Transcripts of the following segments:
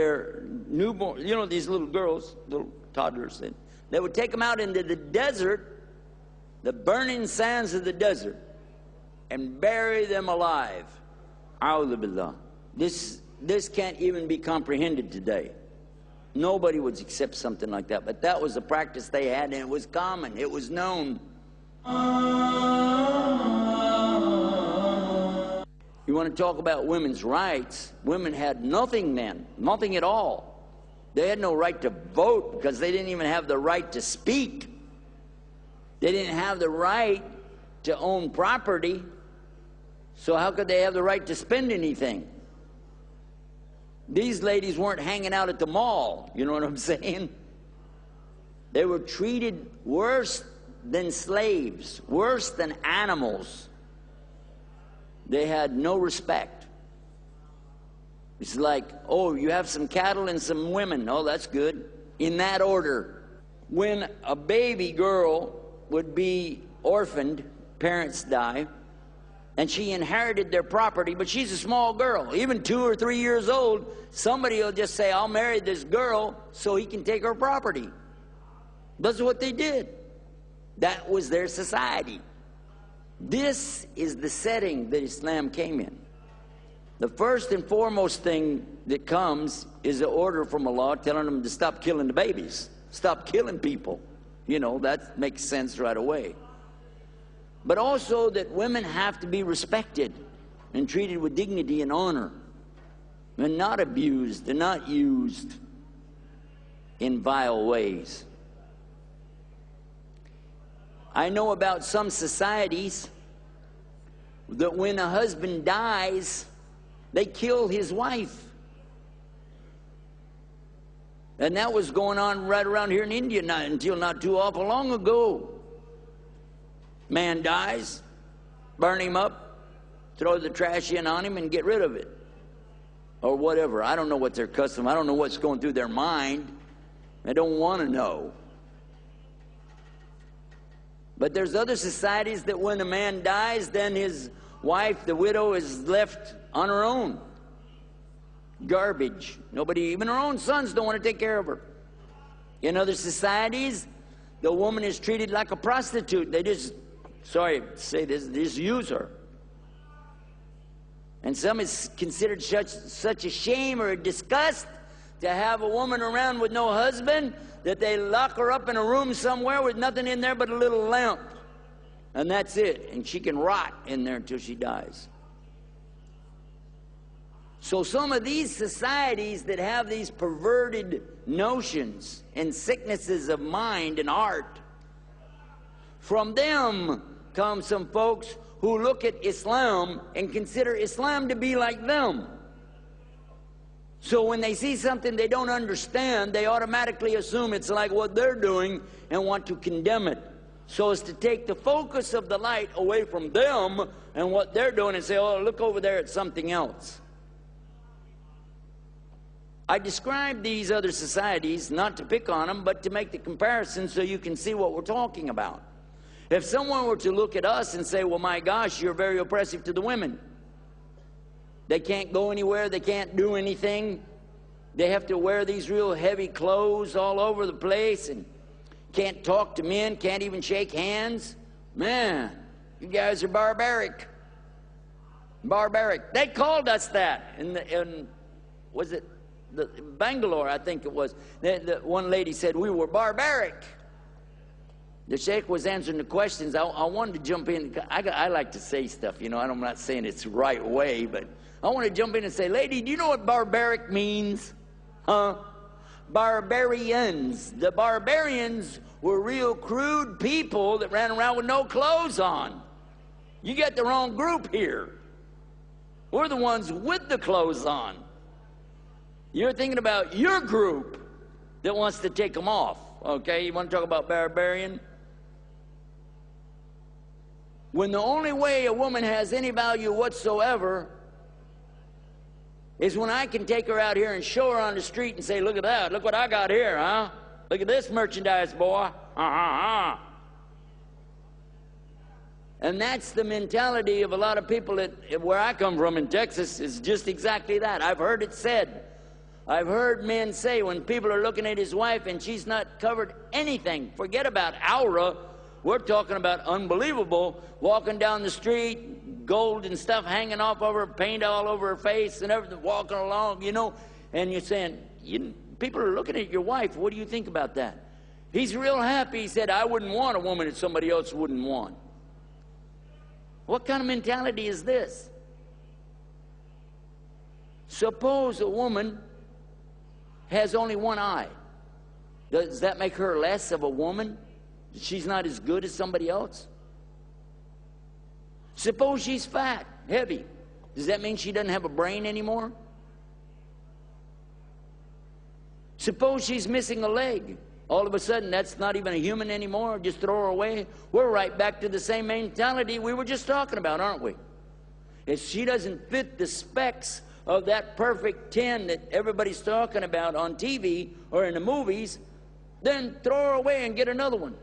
their newborn, you know, these little girls, little toddlers, and they would take them out into the desert, the burning sands of the desert, and bury them alive. A'udhu billah. This can't even be comprehended today. Nobody would accept something like that, but that was the practice they had, and it was common, it was known. You want to talk about women's rights? Women had nothing then, nothing at all. They had no right to vote because they didn't even have the right to speak. They didn't have the right to own property, so how could they have the right to spend anything? These ladies weren't hanging out at the mall, you know what I'm saying? They were treated worse than slaves, worse than animals. They had no respect. It's like, oh, you have some cattle and some women. Oh, that's good. In that order. When a baby girl would be orphaned, parents die, and she inherited their property, but she's a small girl, even 2 or 3 years old, somebody will just say, I'll marry this girl so he can take her property. That's what they did. That was their society. This is the setting that Islam came in. The first and foremost thing that comes is an order from Allah telling them to stop killing the babies, stop killing people. You know, that makes sense right away. But also that women have to be respected and treated with dignity and honor, and not abused and not used in vile ways. I know about some societies that when a husband dies, they kill his wife. And that was going on right around here in India until not too awful long ago. Man dies, burn him up, throw the trash in on him and get rid of it. Or whatever. I don't know what their custom, I don't know what's going through their mind. I don't want to know. But there's other societies that when a man dies, then his wife, the widow, is left on her own. Garbage. Nobody, even her own sons don't want to take care of her. In other societies, the woman is treated like a prostitute. They just, sorry to say this, they just use her. And some is considered such a shame or a disgust to have a woman around with no husband that they lock her up in a room somewhere with nothing in there but a little lamp. And that's it. And she can rot in there until she dies. So some of these societies that have these perverted notions and sicknesses of mind and heart, from them come some folks who look at Islam and consider Islam to be like them. So when they see something they don't understand, they automatically assume it's like what they're doing and want to condemn it. So as to take the focus of the light away from them and what they're doing and say, oh, look over there at something else. I describe these other societies not to pick on them, but to make the comparison so you can see what we're talking about. If someone were to look at us and say, well, my gosh, you're very oppressive to the women. They can't go anywhere, they can't do anything. They have to wear these real heavy clothes all over the place and can't talk to men, can't even shake hands. Man, you guys are barbaric. Barbaric. They called us that in was it Bangalore, I think it was. One lady said we were barbaric. The sheikh was answering the questions. I wanted to jump in. I like to say stuff, you know. I'm not saying it's the right way, but I want to jump in and say, lady, do you know what barbaric means? Huh? Barbarians. The barbarians were real crude people that ran around with no clothes on. You got the wrong group here. We're the ones with the clothes on. You're thinking about your group that wants to take them off. Okay, you want to talk about barbarian? When the only way a woman has any value whatsoever is when I can take her out here and show her on the street and say, look at that, look what I got here, huh? Look at this merchandise, boy. And that's the mentality of a lot of people where I come from in Texas, is just exactly that. I've heard it said, I've heard men say when people are looking at his wife and she's not covered anything, forget about aura, we're talking about unbelievable, walking down the street, gold and stuff hanging off of her, paint all over her face and everything, walking along, you know, and you're saying, people are looking at your wife, what do you think about that? He's real happy. He said, I wouldn't want a woman that somebody else wouldn't want. What kind of mentality is this? Suppose a woman has only one eye. Does that make her less of a woman? She's not as good as somebody else? Suppose she's fat, heavy. Does that mean she doesn't have a brain anymore? Suppose she's missing a leg. All of a sudden, that's not even a human anymore. Just throw her away. We're right back to the same mentality we were just talking about, aren't we? If she doesn't fit the specs of that perfect 10 that everybody's talking about on TV or in the movies, then throw her away and get another one.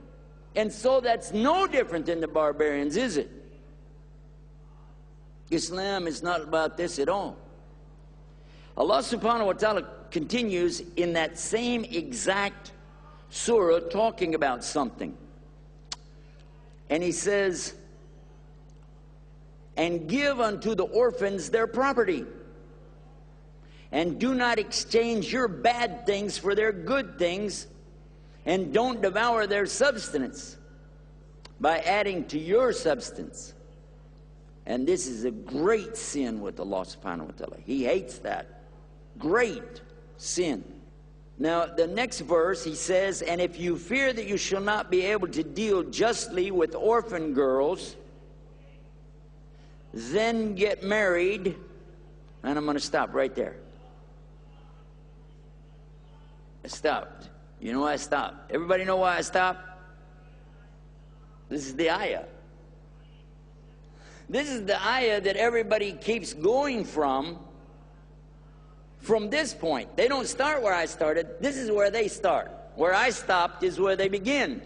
And so that's no different than the barbarians, is it? Islam is not about this at all. Allah subhanahu wa ta'ala continues in that same exact surah talking about something. And he says, and give unto the orphans their property, and do not exchange your bad things for their good things, and don't devour their substance by adding to your substance. And this is a great sin with Allah subhanahu wa ta'ala. He hates that. Great sin. Now, the next verse, he says, and if you fear that you shall not be able to deal justly with orphan girls, then get married. And I'm going to stop right there. I stopped. You know why I stopped? Everybody know why I stopped? This is the ayah. This is the ayah that everybody keeps going from this point. They don't start where I started. This is where they start. Where I stopped is where they begin.